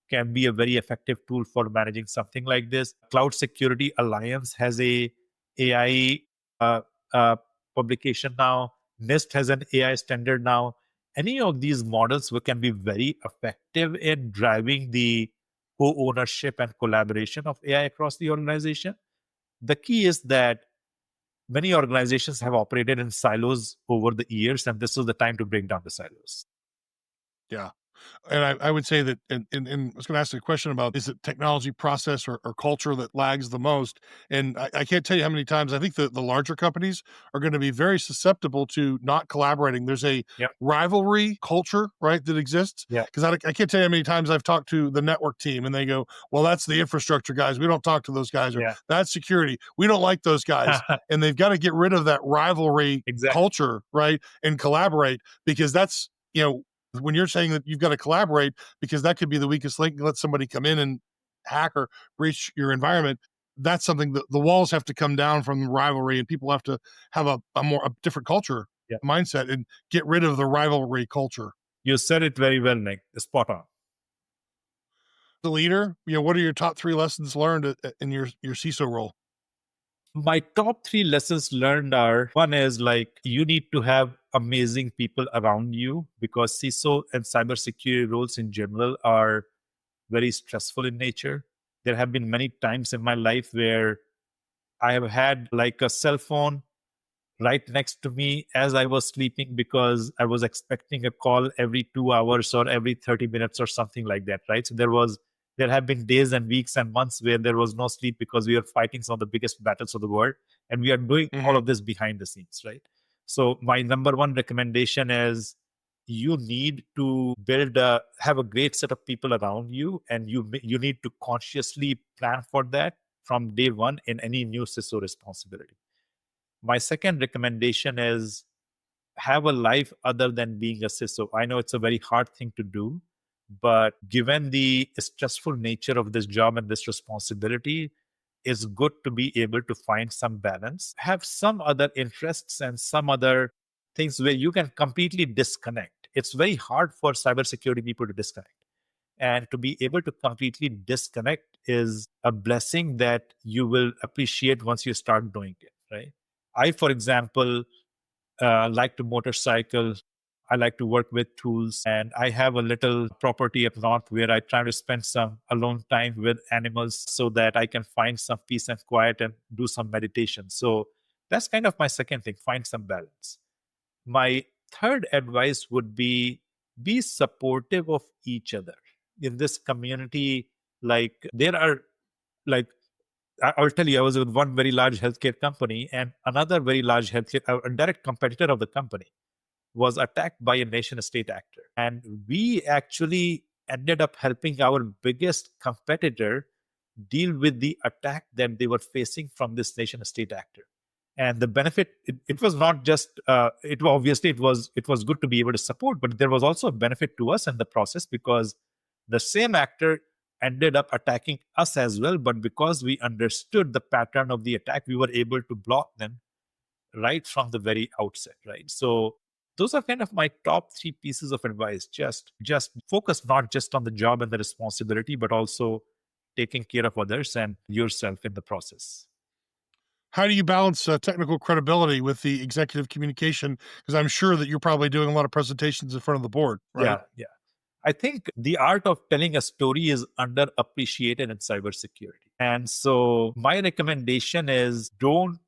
can be a very effective tool for managing something like this. Cloud Security Alliance has a AI uh, uh, publication now. NIST has an AI standard now. Any of these models can be very effective in driving the co-ownership and collaboration of AI across the organization. The key is that many organizations have operated in silos over the years, and this is the time to break down the silos. Yeah. And I would say that, and I was going to ask a question about, is it technology, process, or culture that lags the most? And I can't tell you how many times I think the larger companies are going to be very susceptible to not collaborating. There's a Yep. rivalry culture, right, that exists. Yeah. Because I can't tell you how many times I've talked to the network team and they go, well, that's the infrastructure guys. We don't talk to those guys. Or Yeah. that's security. We don't like those guys. And they've got to get rid of that rivalry culture, right, and collaborate, because that's, when you're saying that you've got to collaborate, because that could be the weakest link, let somebody come in and hack or breach your environment. That's something that the walls have to come down from rivalry, and people have to have a different culture mindset and get rid of the rivalry culture. You said it very well, Nick. Spot on. The leader, what are your top 3 lessons learned in your CISO role? My top 3 lessons learned are, one is you need to have amazing people around you, because CISO and cybersecurity roles in general are very stressful in nature. There have been many times in my life where I have had a cell phone right next to me as I was sleeping, because I was expecting a call every 2 hours or every 30 minutes or something like that, right? So there have been days and weeks and months where there was no sleep, because we are fighting some of the biggest battles of the world, and we are doing all of this behind the scenes, right? So my number one recommendation is, you need to have a great set of people around you, and you need to consciously plan for that from day one in any new CISO responsibility. My second recommendation is, have a life other than being a CISO. I know it's a very hard thing to do, but given the stressful nature of this job and this responsibility, it's good to be able to find some balance, have some other interests and some other things where you can completely disconnect. It's very hard for cybersecurity people to disconnect. And to be able to completely disconnect is a blessing that you will appreciate once you start doing it, right? I, for example, like to motorcycle. I like to work with tools, and I have a little property up north where I try to spend some alone time with animals so that I can find some peace and quiet and do some meditation. So that's kind of my second thing, find some balance. My third advice would be supportive of each other. In this community, there are I'll tell you, I was with one very large healthcare company, and another very large healthcare, a direct competitor of the company, was attacked by a nation state actor. And we actually ended up helping our biggest competitor deal with the attack that they were facing from this nation state actor. And the benefit, it was not just, it was good to be able to support, but there was also a benefit to us in the process, because the same actor ended up attacking us as well. But because we understood the pattern of the attack, we were able to block them right from the very outset, right? So those are kind of my top 3 pieces of advice. Just focus not just on the job and the responsibility, but also taking care of others and yourself in the process. How do you balance technical credibility with the executive communication? Because I'm sure that you're probably doing a lot of presentations in front of the board, right? Yeah. I think the art of telling a story is underappreciated in cybersecurity. And so my recommendation is, don't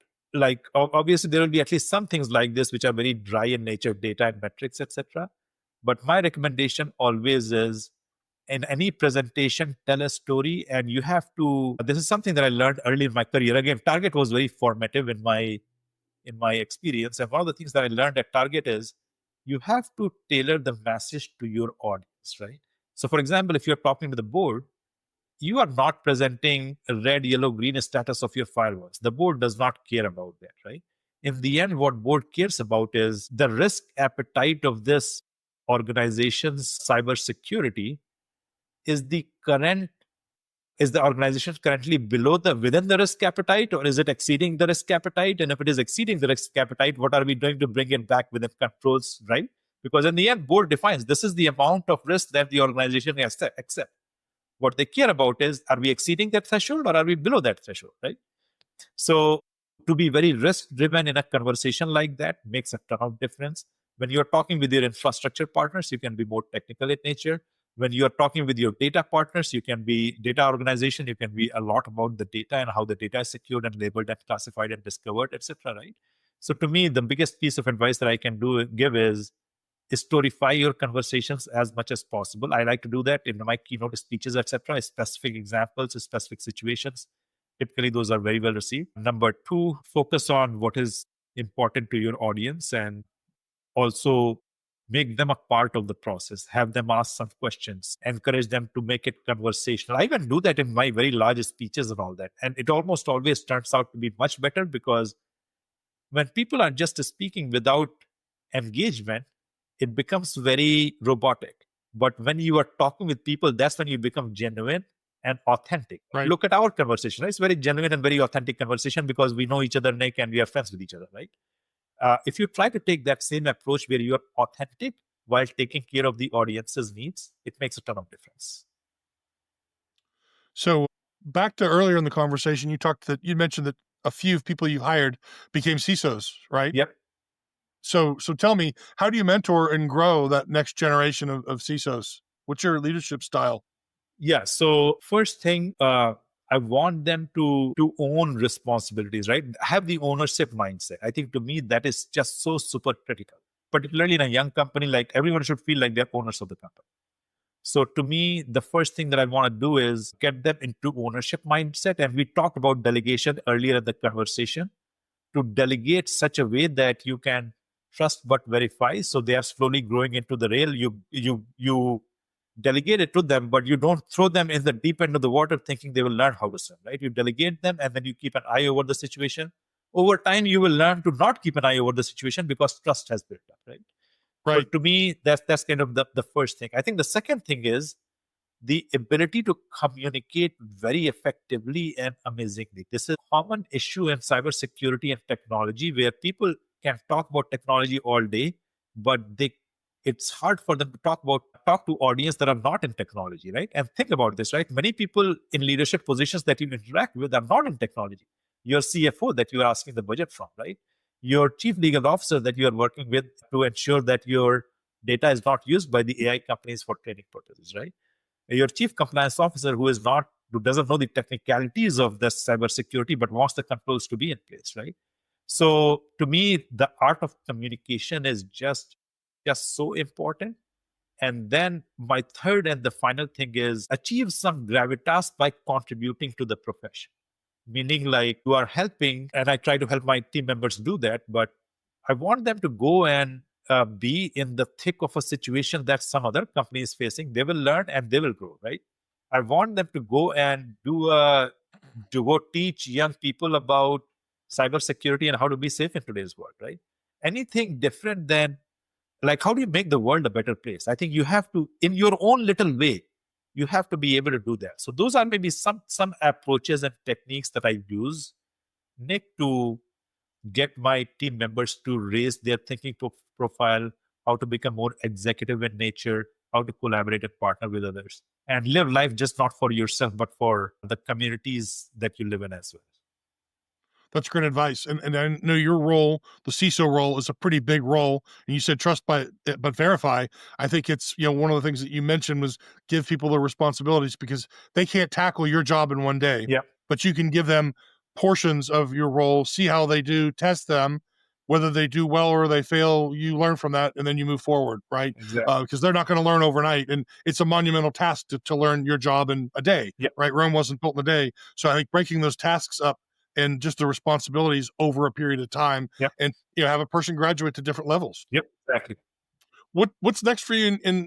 obviously there will be at least some things like this which are very dry in nature, data and metrics, etc. But my recommendation always is, in any presentation, tell a story. And you have to, this is something that I learned early in my career. Again, Target was very formative in my experience. And one of the things that I learned at Target is, you have to tailor the message to your audience, right? So for example, if you're talking to the board, you are not presenting a red, yellow, green status of your firewalls. The board does not care about that, right? In the end, what board cares about is the risk appetite of this organization's cybersecurity. Is the organization currently within the risk appetite, or is it exceeding the risk appetite? And if it is exceeding the risk appetite, what are we doing to bring it back within controls, right? Because in the end, board defines this is the amount of risk that the organization has to accept. What they care about is, are we exceeding that threshold or are we below that threshold, right? So to be very risk driven in a conversation like that makes a ton of difference. When you're talking with your infrastructure partners, you can be more technical in nature. When you're talking with your data partners, you can be data organization, you can be a lot about the data and how the data is secured and labeled and classified and discovered, etc. Right? So to me, the biggest piece of advice that I can give is storify your conversations as much as possible. I like to do that in my keynote speeches, etc. Specific examples, specific situations. Typically, those are very well received. Number two, focus on what is important to your audience and also make them a part of the process. Have them ask some questions, encourage them to make it conversational. I even do that in my very large speeches and all that. And it almost always turns out to be much better because when people are just speaking without engagement, it becomes very robotic. But when you are talking with people, that's when you become genuine and authentic. Right. Look at our conversation. Right? It's very genuine and very authentic conversation because we know each other, Nick, and we are friends with each other, right? If you try to take that same approach where you are authentic while taking care of the audience's needs, it makes a ton of difference. So back to earlier in the conversation, you mentioned that a few people you hired became CISOs, right? Yep. So tell me, how do you mentor and grow that next generation of CISOs? What's your leadership style? Yeah. So first thing, I want them to own responsibilities, right? Have the ownership mindset. I think to me that is just so super critical. Particularly in a young company, like everyone should feel like they're owners of the company. So to me, the first thing that I want to do is get them into ownership mindset. And we talked about delegation earlier in the conversation. To delegate such a way that you can trust but verify. So they are slowly growing into the rail. You delegate it to them, but you don't throw them in the deep end of the water thinking they will learn how to swim, right? You delegate them and then you keep an eye over the situation. Over time, you will learn to not keep an eye over the situation because trust has built up, right? Right. So to me, that's kind of the first thing. I think the second thing is the ability to communicate very effectively and amazingly. This is a common issue in cybersecurity and technology where people can talk about technology all day, but it's hard for them to talk to audience that are not in technology, right? And think about this, right? Many people in leadership positions that you interact with are not in technology. Your CFO that you are asking the budget from, right? Your chief legal officer that you are working with to ensure that your data is not used by the AI companies for training purposes, right? Your chief compliance officer who doesn't know the technicalities of the cybersecurity but wants the controls to be in place, right? So to me, the art of communication is just so important. And then my third and the final thing is achieve some gravitas by contributing to the profession. Meaning like you are helping, and I try to help my team members do that, but I want them to go and be in the thick of a situation that some other company is facing. They will learn and they will grow, right? I want them to go and to go teach young people about cybersecurity and how to be safe in today's world, right? Anything different than like how do you make the world a better place? I think you have to, in your own little way, you have to be able to do that. So those are maybe some approaches and techniques that I use, Nick, to get my team members to raise their thinking profile, how to become more executive in nature, how to collaborate and partner with others, and live life just not for yourself, but for the communities that you live in as well. That's great advice. And I know your role, the CISO role, is a pretty big role. And you said trust but verify. I think it's, one of the things that you mentioned was give people the responsibilities because they can't tackle your job in one day. Yeah. But you can give them portions of your role, see how they do, test them, whether they do well or they fail, you learn from that and then you move forward, right? Exactly. Because they're not going to learn overnight. And it's a monumental task to learn your job in a day, Yep. right? Rome wasn't built in a day. So I think breaking those tasks up and just the responsibilities over a period of time, Yep. and have a person graduate to different levels. Yep, exactly. What's next for you in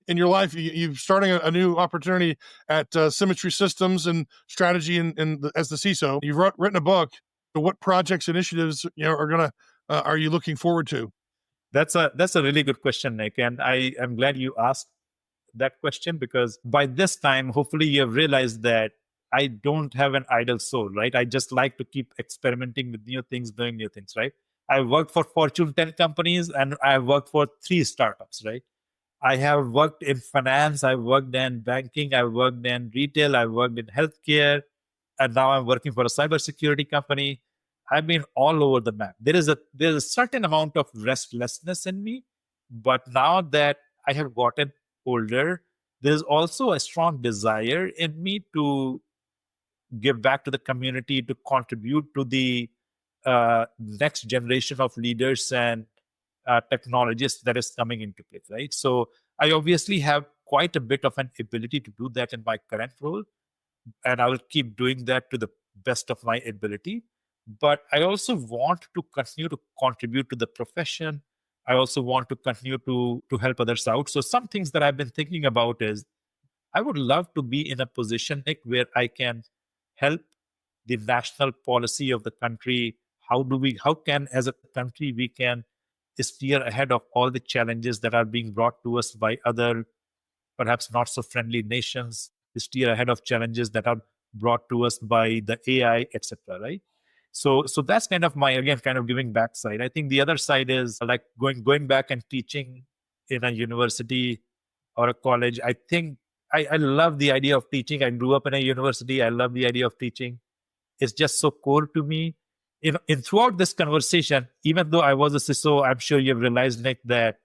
your life? You're starting a new opportunity at Symmetry Systems and strategy as the CISO. You've written a book. So what projects, initiatives, are you looking forward to? That's a really good question, Nick, and I am glad you asked that question because by this time, hopefully, you have realized that I don't have an idle soul, right? I just like to keep experimenting with new things, doing new things, right? I worked for Fortune 10 companies and I worked for 3 startups, right? I have worked in finance, I've worked in banking, I've worked in retail, I've worked in healthcare, and now I'm working for a cybersecurity company. I've been all over the map. There's a certain amount of restlessness in me, but now that I have gotten older, there's also a strong desire in me to give back to the community, to contribute to the next generation of leaders and technologists that is coming into place, right? So I obviously have quite a bit of an ability to do that in my current role, and I will keep doing that to the best of my ability. But I also want to continue to contribute to the profession. I also want to continue to help others out. So some things that I've been thinking about is I would love to be in a position, Nick, where I can help the national policy of the country. How can, as a country, we can steer ahead of all the challenges that are being brought to us by other, perhaps not so friendly nations, steer ahead of challenges that are brought to us by the AI, etc. Right? So that's kind of my, again, kind of giving back side. I think the other side is like going back and teaching in a university or a college. I think I love the idea of teaching. I grew up in a university. I love the idea of teaching. It's just so core to me. In throughout this conversation, even though I was a CISO, I'm sure you've realized, Nick, that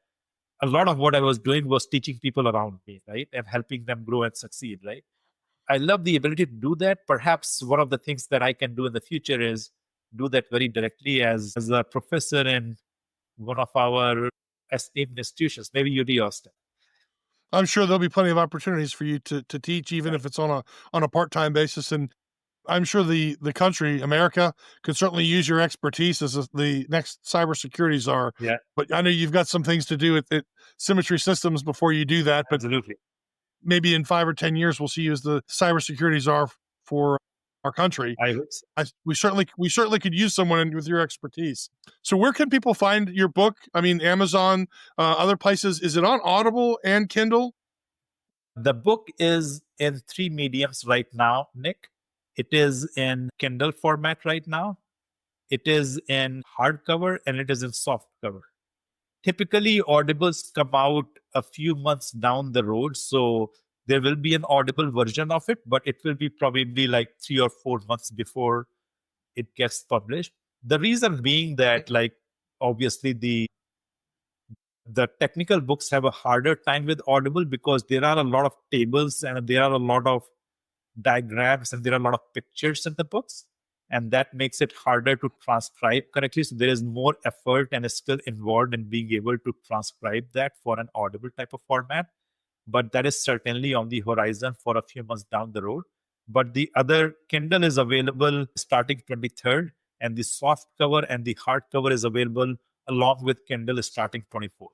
a lot of what I was doing was teaching people around me, right? And helping them grow and succeed, right? I love the ability to do that. Perhaps one of the things that I can do in the future is do that very directly as a professor in one of our esteemed institutions, maybe UD Austin. I'm sure there'll be plenty of opportunities for you to teach, even if it's on a part-time basis. And I'm sure the country, America, could certainly use your expertise as the next cybersecurity czar. Yeah, But I know you've got some things to do at Symmetry Systems before you do that. But absolutely. maybe in 5 or 10 years, we'll see you as the cybersecurity czar for our country. I hope so. We certainly could use someone with your expertise. So where can people find your book? I mean, Amazon, other places. Is it on Audible and Kindle? The book is in 3 mediums right now, Nick. It is in Kindle format right now. It is in hardcover and it is in soft cover. Typically, Audibles come out a few months down the road. So there will be an Audible version of it, but it will be probably like 3 or 4 months before it gets published. The reason being that, like, obviously the technical books have a harder time with Audible because there are a lot of tables and there are a lot of diagrams and there are a lot of pictures in the books. And that makes it harder to transcribe correctly. So there is more effort and skill involved in being able to transcribe that for an Audible type of format. But that is certainly on the horizon for a few months down the road. But the other Kindle is available starting 23rd, and the soft cover and the hard cover is available along with Kindle starting 24th.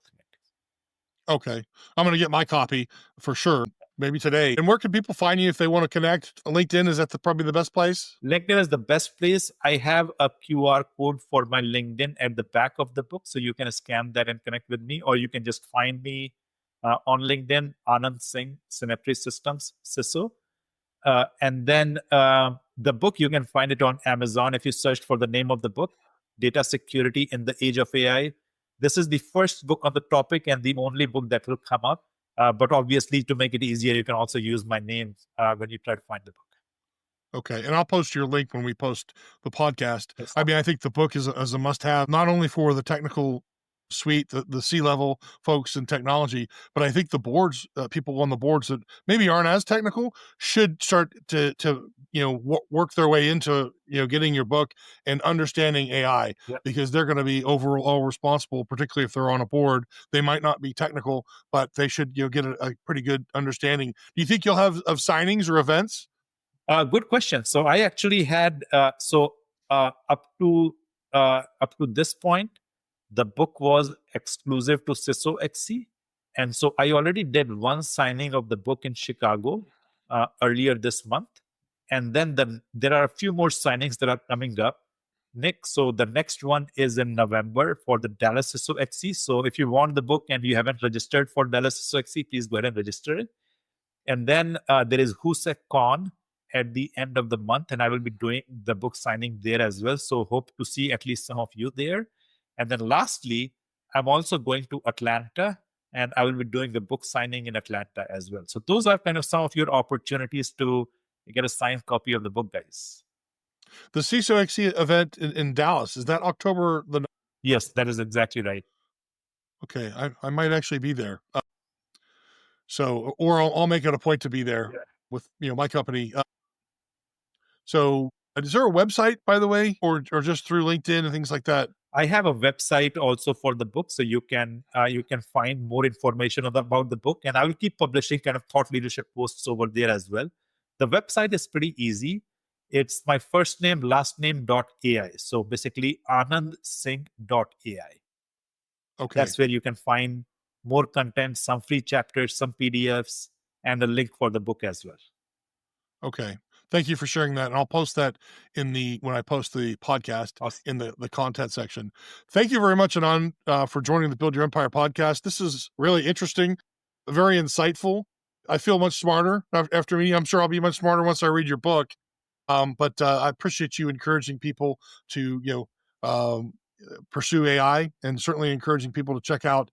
Okay. I'm going to get my copy for sure, maybe today. And where can people find you if they want to connect? LinkedIn, is that probably the best place? LinkedIn is the best place. I have a QR code for my LinkedIn at the back of the book, so you can scan that and connect with me, or you can just find me on LinkedIn, Anand Singh, Symmetry Systems, CISO. And then the book, you can find it on Amazon if you search for the name of the book, Data Security in the Age of AI. This is the first book on the topic and the only book that will come up. But obviously, to make it easier, you can also use my name when you try to find the book. Okay. And I'll post your link when we post the podcast. Yes. I mean, I think the book is a must have, not only for the technical suite, the C-level folks in technology, but I think the boards, people on the boards that maybe aren't as technical should start to work their way into, getting your book and understanding AI. Yep. Because they're going to be overall responsible, particularly if they're on a board. They might not be technical, but they should, get a pretty good understanding. Do you think you'll have of signings or events? Good question. So I actually had up to this point, the book was exclusive to CISO XC, and so I already did one signing of the book in Chicago earlier this month, and then there are a few more signings that are coming up, Nick. So the next one is in November for the Dallas CISO XC. So if you want the book and you haven't registered for Dallas CISO XC, please go ahead and register it. And then there is HUSECCon at the end of the month, and I will be doing the book signing there as well. So hope to see at least some of you there. And then lastly, I'm also going to Atlanta and I will be doing the book signing in Atlanta as well. So those are kind of some of your opportunities to get a signed copy of the book, guys. The CISO XC event in Dallas, is that October the? Yes, that is exactly right. Okay, I might actually be there. So, or I'll make it a point to be there with my company. So, is there a website, by the way, or just through LinkedIn and things like that? I have a website also for the book, so you can find more information about the book, and I will keep publishing kind of thought leadership posts over there as well. The website is pretty easy. It's my first name, last name .ai. So basically, AnandSingh.ai. Okay, That's where you can find more content, some free chapters, some PDFs, and a link for the book as well. Okay. Thank you for sharing that. And I'll post that when I post the podcast in the content section. Thank you very much, Anand, for joining the Build Your Empire podcast. This is really interesting, very insightful. I feel much smarter after me. I'm sure I'll be much smarter once I read your book. But I appreciate you encouraging people to, pursue AI, and certainly encouraging people to check out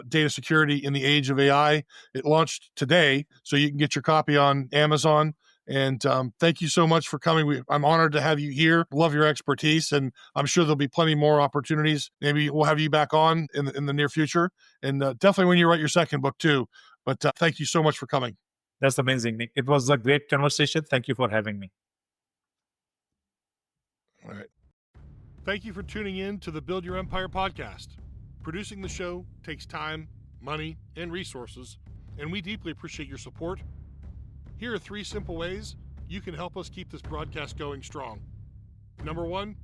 Data Security in the Age of AI. It launched today, so you can get your copy on Amazon. And thank you so much for coming. I'm honored to have you here. Love your expertise, and I'm sure there'll be plenty more opportunities. Maybe we'll have you back on in the near future, and definitely when you write your second book too. But thank you so much for coming. That's amazing, Nick. It was a great conversation. Thank you for having me. All right. Thank you for tuning in to the Build Your Empire podcast. Producing the show takes time, money, and resources, and we deeply appreciate your support. Here are 3 simple ways you can help us keep this broadcast going strong. Number 1,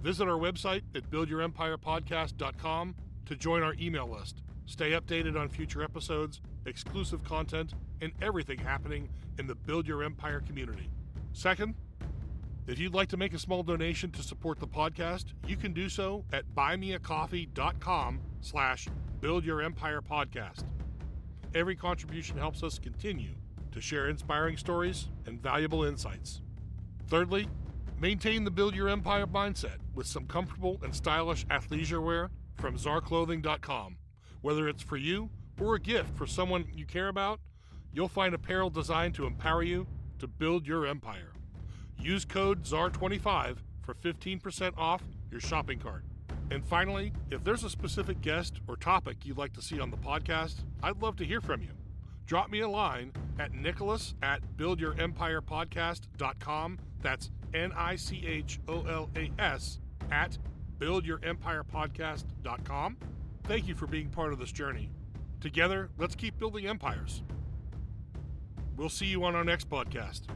visit our website at buildyourempirepodcast.com to join our email list. Stay updated on future episodes, exclusive content, and everything happening in the Build Your Empire community. Second, if you'd like to make a small donation to support the podcast, you can do so at buymeacoffee.com/buildyourempirepodcast. Every contribution helps us continue to share inspiring stories and valuable insights. Thirdly, maintain the Build Your Empire mindset with some comfortable and stylish athleisure wear from czarclothing.com. Whether it's for you or a gift for someone you care about, you'll find apparel designed to empower you to build your empire. Use code ZAR25 for 15% off your shopping cart. And finally, if there's a specific guest or topic you'd like to see on the podcast, I'd love to hear from you. Drop me a line at nicholas@buildyourempirepodcast.com. That's NICHOLAS @buildyourempirepodcast.com. Thank you for being part of this journey. Together, let's keep building empires. We'll see you on our next podcast.